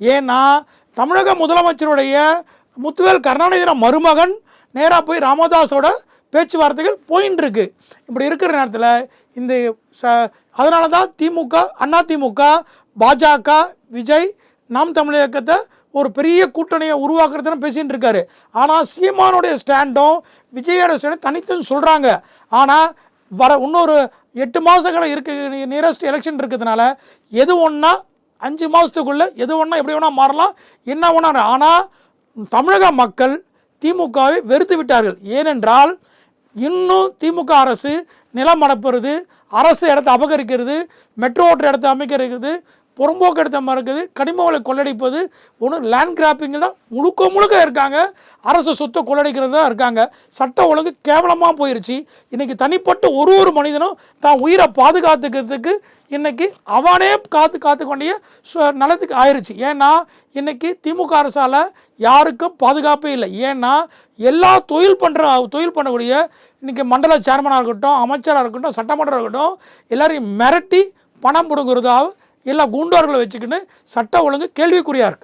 ஏன்னா தமிழக முதலமைச்சருடைய முத்துவேல் கருணாநிதியின் மருமகன் நேராக போய் ராமதாஸோட பேச்சுவார்த்தைகள் போயின்னு இருக்கு. இப்படி இருக்கிற நேரத்தில் இந்த அதனால தான் திமுக, அதிமுக, பாஜக, விஜய், நாம் தமிழர் இயக்கத்தை ஒரு பெரிய கூட்டணியை உருவாக்குறதுன்னு பேசிகிட்டு இருக்காரு. ஆனால் சீமானுடைய ஸ்டாண்டும் விஜயோட ஸ்டாண்டும் தனித்துன்னு சொல்கிறாங்க. ஆனால் இன்னொரு 8 மாதங்களை நியரஸ்ட் எலெக்ஷன் இருக்கிறதுனால எது ஒன்றா 5 மாதத்துக்குள்ளே எது ஒன்றா எப்படி வேணால் மாறலாம், என்ன ஒன்றா. ஆனால் தமிழக மக்கள் திமுகவை வெறுத்து விட்டார்கள். ஏனென்றால் இன்னும் திமுக அரசு நிலம் அடப்புறது, அரசு இடத்தை அபகரிக்கிறது, மெட்ரோ இடத்தை அமைக்கிறது, புறம்போக்கு இடத்த மறுக்குது, கனிமவளை கொள்ளடிப்பது, ஒன்று லேண்ட் கிராப்பிங் தான் முழுக்க இருக்காங்க. அரசு சொத்தை கொள்ளடிக்கிறது தான் இருக்காங்க. சட்டம் ஒழுங்கு கேவலமாக போயிடுச்சு. இன்றைக்கி தனிப்பட்ட ஒரு மனிதனும் தான் உயிரை பாதுகாத்துக்கிறதுக்கு இன்றைக்கி அவனே காத்துக்கொண்டே நலத்துக்கு ஆயிடுச்சு. ஏன்னா இன்றைக்கி திமுக அரசால் யாருக்கும் பாதுகாப்பே இல்லை. ஏன்னா எல்லா தொழில் பண்ணக்கூடிய இன்றைக்கி மண்டல சேர்மனாக இருக்கட்டும், அமைச்சராக இருக்கட்டும், சட்டமன்றம் இருக்கட்டும், எல்லாரையும் மிரட்டி பணம் பிடுங்குறதாக எல்லா குண்டோர்களை வச்சுக்கின்னு சட்ட ஒழுங்கு கேள்விக்குறியாக இருக்குது.